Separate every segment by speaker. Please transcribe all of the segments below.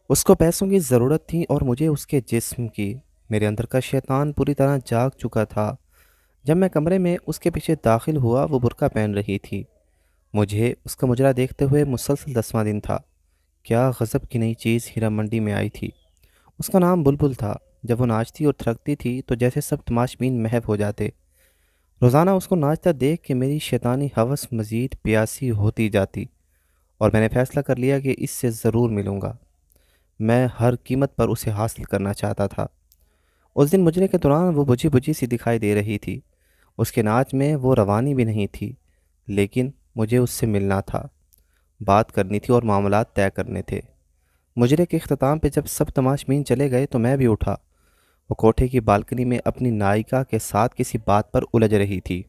Speaker 1: اس کو پیسوں کی ضرورت تھی اور مجھے اس کے جسم کی۔ میرے اندر کا شیطان پوری طرح جاگ چکا تھا۔ جب میں کمرے میں اس کے پیچھے داخل ہوا، وہ برقع پہن رہی تھی۔ مجھے اس کا مجرا دیکھتے ہوئے مسلسل 10واں دن تھا۔ کیا غضب کی نئی چیز ہیرا منڈی میں آئی تھی۔ اس کا نام بلبل تھا۔ جب وہ ناچتی اور تھرکتی تھی تو جیسے سب تماشبین محو ہو جاتے۔ روزانہ اس کو ناچتا دیکھ کے میری شیطانی ہوس مزید پیاسی ہوتی جاتی، اور میں نے فیصلہ کر لیا کہ اس سے ضرور ملوں گا۔ میں ہر قیمت پر اسے حاصل کرنا چاہتا تھا۔ اس دن مجرے کے دوران وہ بجھی بجھی سی دکھائی دے رہی تھی۔ اس کے ناچ میں وہ روانی بھی نہیں تھی، لیکن مجھے اس سے ملنا تھا، بات کرنی تھی اور معاملات طے کرنے تھے۔ مجرے کے اختتام پہ جب سب تماشبین چلے گئے تو میں بھی اٹھا۔ وہ کوٹھے کی بالکنی میں اپنی نائکا کے ساتھ کسی بات پر الجھ رہی تھی۔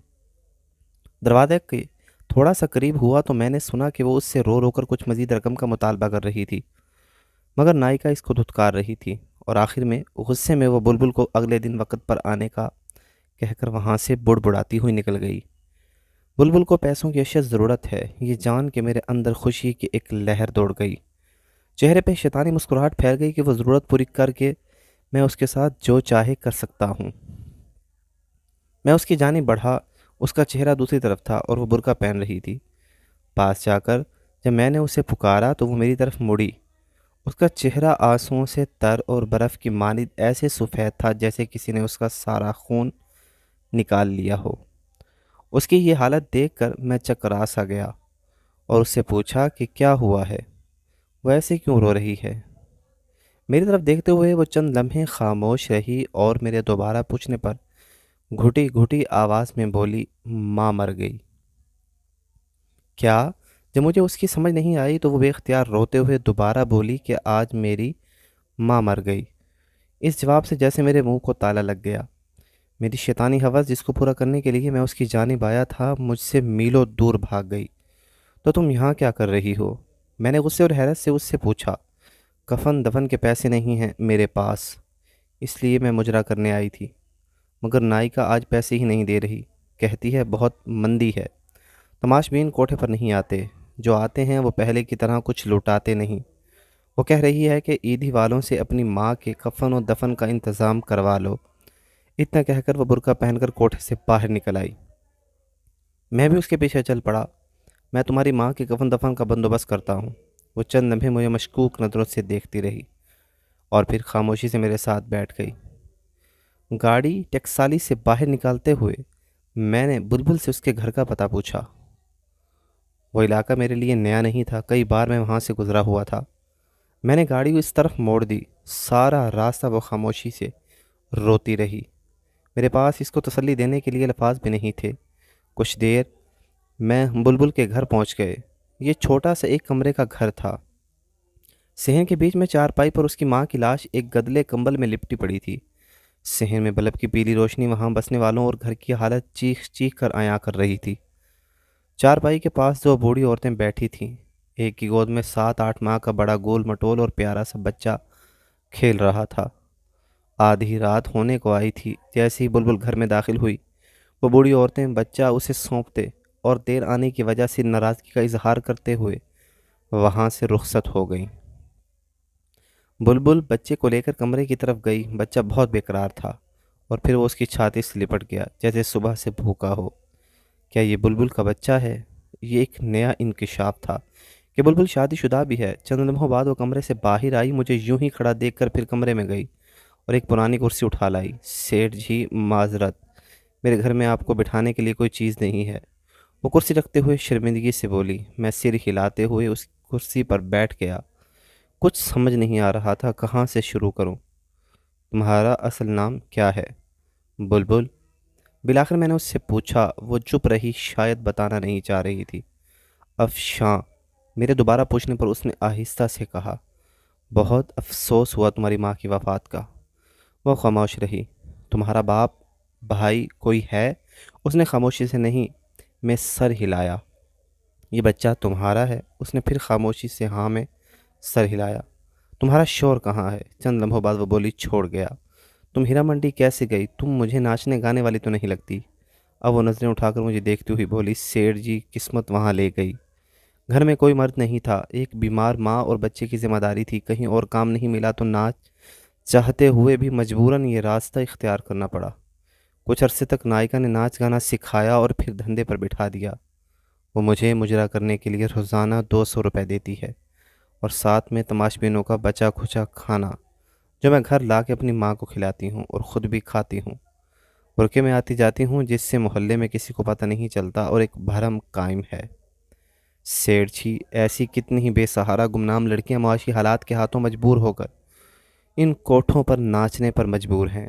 Speaker 1: دروازے کے تھوڑا سا قریب ہوا تو میں نے سنا کہ وہ اس سے رو رو کر کچھ مزید رقم کا مطالبہ کر رہی تھی، مگر نائکا اس کو دھتکار رہی تھی، اور آخر میں غصے میں وہ بلبل کو اگلے دن وقت پر آنے کا کہہ کر وہاں سے بڑبڑاتی ہوئی نکل گئی۔ بلبل کو پیسوں کی اشد ضرورت ہے، یہ جان کے میرے اندر خوشی کی ایک لہر دوڑ گئی۔ چہرے پہ شیطانی مسکراہٹ پھیل گئی کہ وہ ضرورت پوری کر کے میں اس کے ساتھ جو چاہے کر سکتا ہوں۔ میں اس کی جانب بڑھا۔ اس کا چہرہ دوسری طرف تھا اور وہ برقع پہن رہی تھی۔ پاس جا کر جب میں نے اسے پکارا تو وہ میری طرف مڑی۔ اس کا چہرہ آنسوؤں سے تر اور برف کی مانند ایسے سفید تھا جیسے کسی نے اس کا سارا خون نکال لیا ہو۔ اس کی یہ حالت دیکھ کر میں چکرا سا گیا اور اس سے پوچھا کہ کیا ہوا ہے، وہ ایسے کیوں رو رہی ہے۔ میری طرف دیکھتے ہوئے وہ چند لمحے خاموش رہی اور میرے دوبارہ پوچھنے پر گھٹی گھٹی آواز میں بولی، ماں مر گئی۔ کیا؟ جب مجھے اس کی سمجھ نہیں آئی تو وہ بے اختیار روتے ہوئے دوبارہ بولی کہ آج میری ماں مر گئی۔ اس جواب سے جیسے میرے منہ کو تالا لگ گیا۔ میری شیطانی ہوس جس کو پورا کرنے کے لیے میں اس کی جانب آیا تھا، مجھ سے میلوں دور بھاگ گئی۔ تو تم یہاں کیا کر رہی ہو؟ میں نے غصے اور حیرت سے اس سے پوچھا۔ کفن دفن کے پیسے نہیں ہیں میرے پاس، اس لیے میں مجرا کرنے آئی تھی، مگر نائکا آج پیسے ہی نہیں دے رہی، کہتی ہے بہت مندی ہے۔ تماشبین کوٹھے پر نہیں آتے، جو آتے ہیں وہ پہلے کی طرح کچھ لوٹاتے نہیں۔ وہ کہہ رہی ہے کہ عیدی والوں سے اپنی ماں کے کفن و دفن کا انتظام کروا لو۔ اتنا کہہ کر وہ برقع پہن کر کوٹھے سے باہر نکل آئی۔ میں بھی اس کے پیچھے چل پڑا۔ میں تمہاری ماں کے کفن دفن کا بندوبست کرتا ہوں۔ وہ چند لمحے مجھے مشکوک نظروں سے دیکھتی رہی اور پھر خاموشی سے میرے ساتھ بیٹھ گئی۔ گاڑی ٹیکسالی سے باہر نکالتے ہوئے میں نے بلبل سے اس کے گھر کا پتہ پوچھا۔ وہ علاقہ میرے لیے نیا نہیں تھا، کئی بار میں وہاں سے گزرا ہوا تھا۔ میں نے گاڑی کو اس طرف موڑ دی۔ سارا راستہ وہ خاموشی سے روتی رہی۔ میرے پاس اس کو تسلی دینے کے لیے الفاظ بھی نہیں تھے۔ کچھ دیر میں بلبل کے گھر پہنچ گئے۔ یہ چھوٹا سا ایک کمرے کا گھر تھا۔ صحن کے بیچ میں چارپائی پر اس کی ماں کی لاش ایک گدلے کمبل میں لپٹی پڑی تھی۔ صحن میں بلب کی پیلی روشنی وہاں بسنے والوں اور گھر کی حالت چیخ چیخ کر عیاں کر رہی تھی۔ چارپائی کے پاس دو بوڑھی عورتیں بیٹھی تھیں۔ ایک کی گود میں 7-8 ماہ کا بڑا گول مٹول اور پیارا سا بچہ کھیل رہا تھا۔ آدھی رات ہونے کو آئی تھی۔ جیسے ہی بلبل گھر میں داخل ہوئی، وہ بوڑھی عورتیں بچہ اسے سونپتے اور دیر آنے کی وجہ سے ناراضگی کا اظہار کرتے ہوئے وہاں سے رخصت ہو گئیں۔ بلبل بچے کو لے کر کمرے کی طرف گئی۔ بچہ بہت بے قرار تھا اور پھر وہ اس کی چھاتی سے لپٹ گیا جیسے صبح سے بھوکا ہو۔ کیا یہ بلبل کا بچہ ہے؟ یہ ایک نیا انکشاف تھا کہ بلبل شادی شدہ بھی ہے۔ چند لمحوں بعد وہ کمرے سے باہر آئی، مجھے یوں ہی کھڑا دیکھ کر پھر کمرے میں گئی اور ایک پرانی کرسی اٹھا لائی۔ سیٹھ جی معذرت، میرے گھر میں آپ کو بٹھانے کے لیے کوئی چیز نہیں ہے، وہ کرسی رکھتے ہوئے شرمندگی سے بولی۔ میں سر ہلاتے ہوئے اس کرسی پر بیٹھ گیا۔ کچھ سمجھ نہیں آ رہا تھا کہاں سے شروع کروں۔ تمہارا اصل نام کیا ہے؟ بلبل، بالآخر میں نے اس سے پوچھا۔ وہ چپ رہی، شاید بتانا نہیں چاہ رہی تھی۔ افشاں، میرے دوبارہ پوچھنے پر اس نے آہستہ سے کہا۔ بہت افسوس ہوا تمہاری ماں کی وفات کا۔ وہ خاموش رہی۔ تمہارا باپ بھائی کوئی ہے؟ اس نے خاموشی سے نہیں میں سر ہلایا۔ یہ بچہ تمہارا ہے؟ اس نے پھر خاموشی سے ہاں میں سر ہلایا۔ تمہارا شوہر کہاں ہے؟ چند لمحوں بعد وہ بولی، چھوڑ گیا۔ تم ہیرا منڈی کیسے گئی؟ تم مجھے ناچنے گانے والی تو نہیں لگتی۔ اب وہ نظریں اٹھا کر مجھے دیکھتی ہوئی بولی، سیٹھ جی قسمت وہاں لے گئی۔ گھر میں کوئی مرد نہیں تھا، ایک بیمار ماں اور بچے کی ذمہ داری تھی۔ کہیں اور کام نہیں ملا تو ناچ چاہتے ہوئے بھی مجبوراً یہ راستہ اختیار کرنا پڑا۔ کچھ عرصے تک نائکا نے ناچ گانا سکھایا اور پھر دھندے پر بٹھا دیا۔ وہ مجھے مجرا کرنے کے لیے روزانہ 200 روپے دیتی ہے اور ساتھ میں تماش بینوں کا بچا کھچا کھانا جو میں گھر لا کے اپنی ماں کو کھلاتی ہوں اور خود بھی کھاتی ہوں۔ برقعے میں آتی جاتی ہوں جس سے محلے میں کسی کو پتہ نہیں چلتا اور ایک بھرم قائم ہے۔ سیٹھ جی، ایسی کتنی ہی بے سہارا گمنام لڑکیاں معاشی حالات کے ہاتھوں مجبور ہو کر ان کوٹھوں پر ناچنے پر مجبور ہیں۔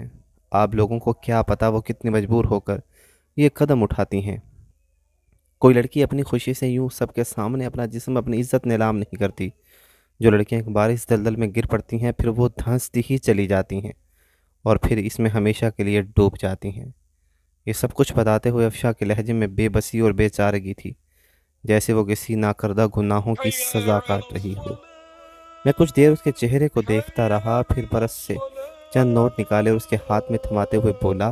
Speaker 1: آپ لوگوں کو کیا پتہ وہ کتنی مجبور ہو کر یہ قدم اٹھاتی ہیں۔ کوئی لڑکی اپنی خوشی سے یوں سب کے سامنے اپنا جسم اپنی عزت نیلام نہیں کرتی۔ جو لڑکیاں ایک بار اس دلدل میں گر پڑتی ہیں پھر وہ دھنستی ہی چلی جاتی ہیں اور پھر اس میں ہمیشہ کے لیے ڈوب جاتی ہیں۔ یہ سب کچھ بتاتے ہوئے افشا کے لہجے میں بے بسی اور بے چارگی تھی، جیسے وہ کسی ناکردہ گناہوں کی سزا کاٹ رہی ہو۔ میں کچھ دیر اس کے چہرے کو دیکھتا رہا، پھر برس سے چند نوٹ نکالے اور اس کے ہاتھ میں تھماتے ہوئے بولا،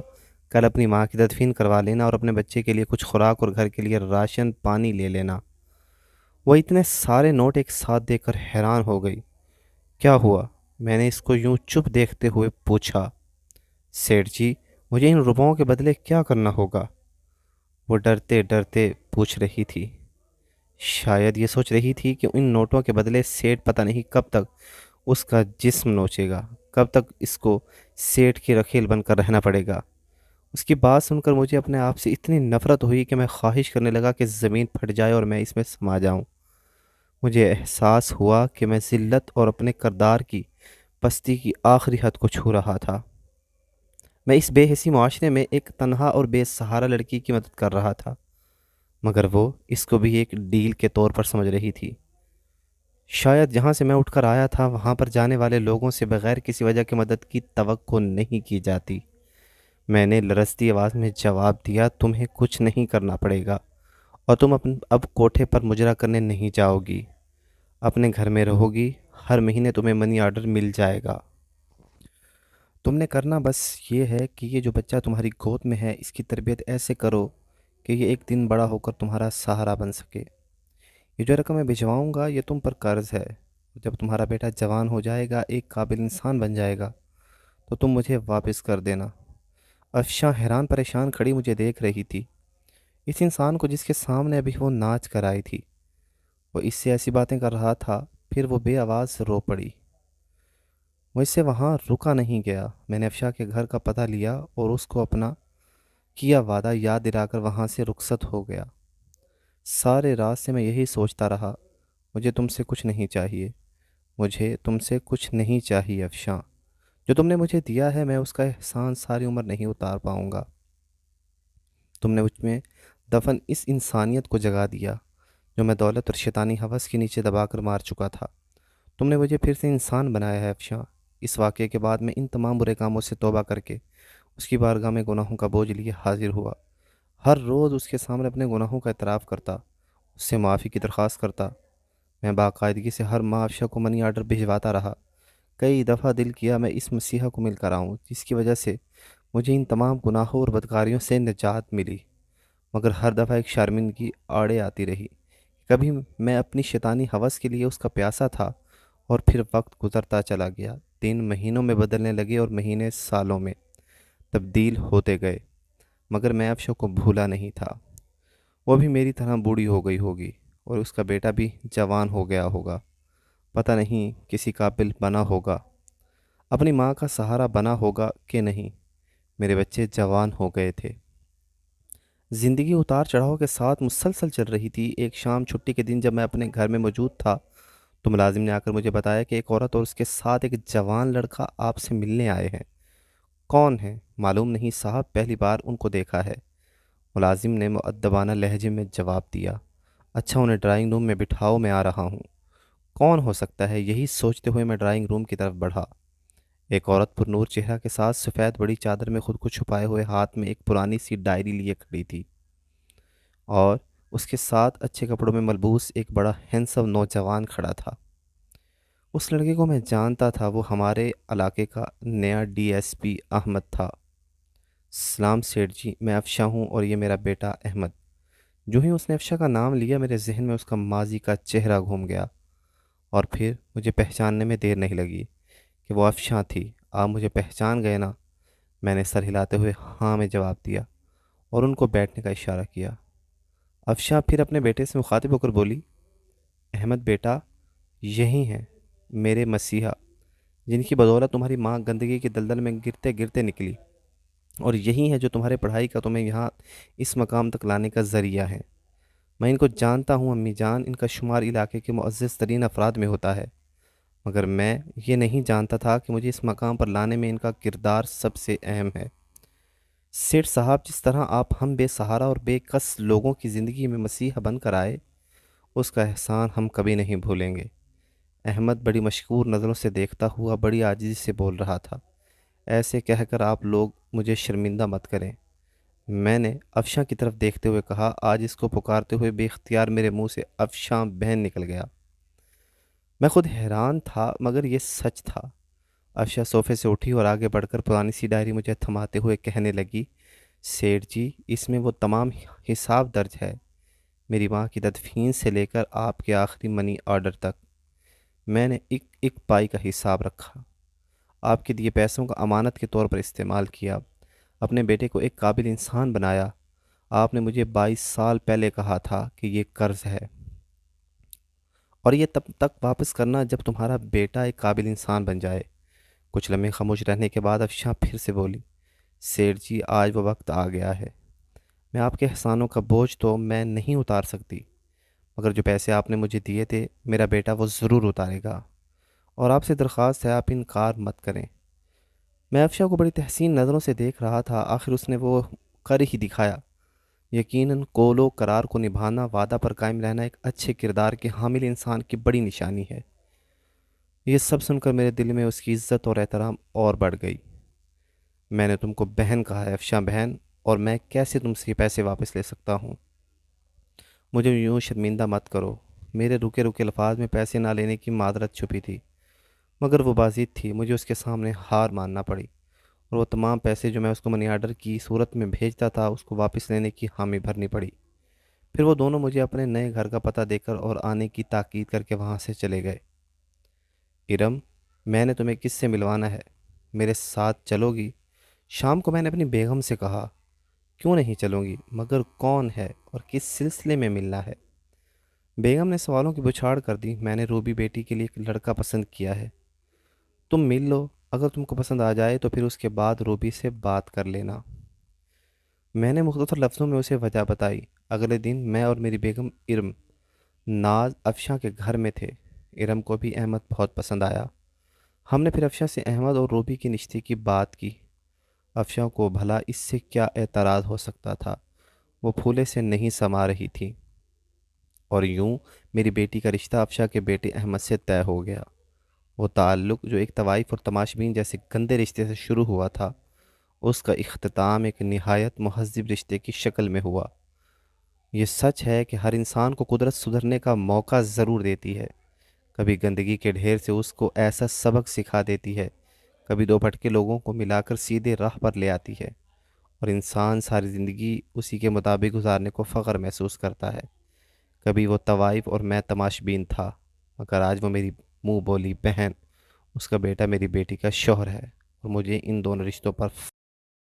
Speaker 1: کل اپنی ماں کی تدفین کروا لینا اور اپنے بچے کے لیے کچھ خوراک اور گھر کے لیے راشن پانی لے لینا۔ وہ اتنے سارے نوٹ ایک ساتھ دیکھ کر حیران ہو گئی۔ کیا ہوا؟ میں نے اس کو یوں چپ دیکھتے ہوئے پوچھا۔ سیٹھ جی، مجھے ان روپوں کے بدلے کیا کرنا ہوگا؟ وہ ڈرتے ڈرتے پوچھ رہی تھی۔ شاید یہ سوچ رہی تھی کہ ان نوٹوں کے بدلے سیٹھ پتہ نہیں کب تک اس کا جسم نوچے گا، کب تک اس کو سیٹھ کی رکھیل بن کر رہنا پڑے گا۔ اس کی بات سن کر مجھے اپنے آپ سے اتنی نفرت ہوئی کہ میں خواہش کرنے لگا کہ زمین پھٹ جائے اور میں اس میں سما جاؤں۔ مجھے احساس ہوا کہ میں ذلت اور اپنے کردار کی پستی کی آخری حد کو چھو رہا تھا۔ میں اس بے حسی معاشرے میں ایک تنہا اور بے سہارا لڑکی کی مدد کر رہا تھا، مگر وہ اس کو بھی ایک ڈیل کے طور پر سمجھ رہی تھی۔ شاید جہاں سے میں اٹھ کر آیا تھا وہاں پر جانے والے لوگوں سے بغیر کسی وجہ کی مدد کی توقع نہیں کی جاتی۔ میں نے لرزتی آواز میں جواب دیا، تمہیں کچھ نہیں کرنا پڑے گا اور تم اب کوٹھے پر مجرا کرنے نہیں جاؤ گی، اپنے گھر میں رہو گی، ہر مہینے تمہیں منی آرڈر مل جائے گا۔ تم نے کرنا بس یہ ہے کہ یہ جو بچہ تمہاری گود میں ہے اس کی تربیت ایسے کرو کہ یہ ایک دن بڑا ہو کر تمہارا سہارا بن سکے۔ یہ جو رقم میں بھجواؤں گا یہ تم پر قرض ہے۔ جب تمہارا بیٹا جوان ہو جائے گا، ایک قابل انسان بن جائے گا، تو تم مجھے واپس کر دینا۔ افشاں حیران پریشان کھڑی مجھے دیکھ رہی تھی۔ اس انسان کو جس کے سامنے ابھی وہ ناچ کر آئی تھی، وہ اس سے ایسی باتیں کر رہا تھا، پھر وہ بے آواز رو پڑی۔ مجھ سے وہاں رکا نہیں گیا۔ میں نے افشا کے گھر کا پتہ لیا اور اس کو اپنا کیا وعدہ یاد دلا کر وہاں سے رخصت ہو گیا۔ سارے راستے میں یہی سوچتا رہا، مجھے تم سے کچھ نہیں چاہیے، مجھے تم سے کچھ نہیں چاہیے افشاں۔ جو تم نے مجھے دیا ہے میں اس کا احسان ساری عمر نہیں اتار پاؤں گا۔ تم نے مجھ میں دفن اس انسانیت کو جگا دیا جو میں دولت اور شیطانی ہوس کے نیچے دبا کر مار چکا تھا۔ تم نے مجھے پھر سے انسان بنایا ہے افشاں۔ اس واقعے کے بعد میں ان تمام برے کاموں سے توبہ کر کے اس کی بارگاہ میں گناہوں کا بوجھ لیے حاضر ہوا۔ ہر روز اس کے سامنے اپنے گناہوں کا اعتراف کرتا، اس سے معافی کی درخواست کرتا۔ میں باقاعدگی سے ہر ماہ افشا کو منی آرڈر بھجواتا رہا۔ کئی دفعہ دل کیا میں اس مسیحا کو مل کر آؤں جس کی وجہ سے مجھے ان تمام گناہوں اور بدکاریوں سے نجات ملی، مگر ہر دفعہ ایک شرمندگی آڑے آتی رہی۔ کبھی میں اپنی شیطانی ہوس کے لیے اس کا پیاسا تھا اور پھر وقت گزرتا چلا گیا، دن مہینوں میں بدلنے لگے اور مہینے سالوں میں تبدیل ہوتے گئے، مگر میں افشا کو بھولا نہیں تھا۔ وہ بھی میری طرح بوڑھی ہو گئی ہوگی اور اس کا بیٹا بھی جوان ہو گیا ہوگا، پتہ نہیں کسی قابل بنا ہوگا، اپنی ماں کا سہارا بنا ہوگا کہ نہیں۔ میرے بچے جوان ہو گئے تھے۔ زندگی اتار چڑھاؤ کے ساتھ مسلسل چل رہی تھی۔ ایک شام چھٹی کے دن جب میں اپنے گھر میں موجود تھا تو ملازم نے آ کر مجھے بتایا کہ ایک عورت اور اس کے ساتھ ایک جوان لڑکا آپ سے ملنے آئے ہیں۔ کون ہیں؟ معلوم نہیں صاحب، پہلی بار ان کو دیکھا ہے، ملازم نے مؤدبانہ لہجے میں جواب دیا۔ اچھا، انہیں ڈرائنگ روم میں بٹھاؤ، میں آ رہا ہوں۔ کون ہو سکتا ہے؟ یہی سوچتے ہوئے میں ڈرائنگ روم کی طرف بڑھا۔ ایک عورت پر نور چہرہ کے ساتھ سفید بڑی چادر میں خود کو چھپائے ہوئے ہاتھ میں ایک پرانی سی ڈائری لیے کھڑی تھی، اور اس کے ساتھ اچھے کپڑوں میں ملبوس ایک بڑا ہینسم نوجوان کھڑا تھا۔ اس لڑکے کو میں جانتا تھا، وہ ہمارے علاقے کا نیا ڈی ایس پی احمد تھا۔ سلام سیٹھ جی، میں افشاں ہوں اور یہ میرا بیٹا احمد۔ جو ہی اس نے افشا کا نام لیا میرے ذہن میں اس کا ماضی کا چہرہ گھوم گیا، اور پھر مجھے پہچاننے میں دیر نہیں لگی کہ وہ افشاں تھی۔ آپ مجھے پہچان گئے نا؟ میں نے سر ہلاتے ہوئے ہاں میں جواب دیا اور ان کو بیٹھنے کا اشارہ کیا۔ افشاں پھر اپنے بیٹے سے مخاطب ہو کر بولی، احمد بیٹا، یہی ہیں میرے مسیحا جن کی بدولت تمہاری ماں گندگی کے دلدل میں گرتے گرتے نکلی، اور یہی ہے جو تمہارے پڑھائی کا تمہیں یہاں اس مقام تک لانے کا ذریعہ ہے۔ میں ان کو جانتا ہوں امی جان، ان کا شمار علاقے کے معزز ترین افراد میں ہوتا ہے، مگر میں یہ نہیں جانتا تھا کہ مجھے اس مقام پر لانے میں ان کا کردار سب سے اہم ہے۔ سیٹھ صاحب، جس طرح آپ ہم بے سہارا اور بے کس لوگوں کی زندگی میں مسیحا بن کر آئے، اس کا احسان ہم کبھی نہیں بھولیں گے۔ احمد بڑی مشکور نظروں سے دیکھتا ہوا بڑی عاجزی سے بول رہا تھا، ایسے کہہ کر آپ لوگ مجھے شرمندہ مت کریں۔ میں نے افشاں کی طرف دیکھتے ہوئے کہا، آج اس کو پکارتے ہوئے بے اختیار میرے منہ سے افشاں بہن نکل گیا۔ میں خود حیران تھا مگر یہ سچ تھا۔ افشاں صوفے سے اٹھی اور آگے بڑھ کر پرانی سی ڈائری مجھے تھماتے ہوئے کہنے لگی، سیٹھ جی، اس میں وہ تمام حساب درج ہے، میری ماں کی تدفین سے لے کر آپ کے آخری منی آرڈر تک۔ میں نے ایک ایک پائی کا حساب رکھا، آپ کے دیے پیسوں کا امانت کے طور پر استعمال کیا، اپنے بیٹے کو ایک قابل انسان بنایا۔ آپ نے مجھے 22 سال پہلے کہا تھا کہ یہ قرض ہے، اور یہ تب تک واپس کرنا جب تمہارا بیٹا ایک قابل انسان بن جائے۔ کچھ لمحے خاموش رہنے کے بعد افشاں پھر سے بولی، سیٹھ جی، آج وہ وقت آ گیا ہے، میں آپ کے احسانوں کا بوجھ تو میں نہیں اتار سکتی، مگر جو پیسے آپ نے مجھے دیے تھے میرا بیٹا وہ ضرور اتارے گا، اور آپ سے درخواست ہے آپ انکار مت کریں۔ میں افشاں کو بڑی تحسین نظروں سے دیکھ رہا تھا، آخر اس نے وہ کر ہی دکھایا۔ یقیناً قول و قرار کو نبھانا، وعدہ پر قائم رہنا ایک اچھے کردار کے حامل انسان کی بڑی نشانی ہے۔ یہ سب سن کر میرے دل میں اس کی عزت اور احترام اور بڑھ گئی۔ میں نے تم کو بہن کہا ہے افشاں بہن، اور میں کیسے تم سے یہ پیسے واپس لے سکتا ہوں؟ مجھے یوں شرمندہ مت کرو۔ میرے رکے رکے الفاظ میں پیسے نہ لینے کی معذرت چھپی تھی، مگر وہ بازی تھی، مجھے اس کے سامنے ہار ماننا پڑی، اور وہ تمام پیسے جو میں اس کو منی آرڈر کی صورت میں بھیجتا تھا اس کو واپس لینے کی حامی بھرنی پڑی۔ پھر وہ دونوں مجھے اپنے نئے گھر کا پتہ دے کر اور آنے کی تاکید کر کے وہاں سے چلے گئے۔ ارم، میں نے تمہیں کس سے ملوانا ہے؟ میرے ساتھ چلو گی؟ شام کو میں نے اپنی بیگم سے کہا۔ کیوں نہیں چلوں گی، مگر کون ہے اور کس سلسلے میں ملنا ہے؟ بیگم نے سوالوں کی بچھاڑ کر دی۔ میں نے روبی بیٹی کے لیے ایک لڑکا پسند کیا ہے، تم مل لو، اگر تم کو پسند آ جائے تو پھر اس کے بعد روبی سے بات کر لینا۔ میں نے مختصر لفظوں میں اسے وجہ بتائی۔ اگلے دن میں اور میری بیگم ارم ناز افشاں کے گھر میں تھے۔ ارم کو بھی احمد بہت پسند آیا۔ ہم نے پھر افشاں سے احمد اور روبی کی نشتے کی بات کی۔ افشاں کو بھلا اس سے کیا اعتراض ہو سکتا تھا، وہ پھولے سے نہیں سما رہی تھی، اور یوں میری بیٹی کا رشتہ افشاں کے بیٹے احمد سے طے ہو گیا۔ وہ تعلق جو ایک طوائف اور تماشبین جیسے گندے رشتے سے شروع ہوا تھا، اس کا اختتام ایک نہایت مہذب رشتے کی شکل میں ہوا۔ یہ سچ ہے کہ ہر انسان کو قدرت سدھرنے کا موقع ضرور دیتی ہے، کبھی گندگی کے ڈھیر سے اس کو ایسا سبق سکھا دیتی ہے، کبھی دو بھٹکے لوگوں کو ملا کر سیدھے راہ پر لے آتی ہے، اور انسان ساری زندگی اسی کے مطابق گزارنے کو فخر محسوس کرتا ہے۔ کبھی وہ طوائف اور میں تماشبین تھا، مگر آج وہ میری منہ بولی بہن، اس کا بیٹا میری بیٹی کا شوہر ہے، اور مجھے ان دونوں رشتوں پر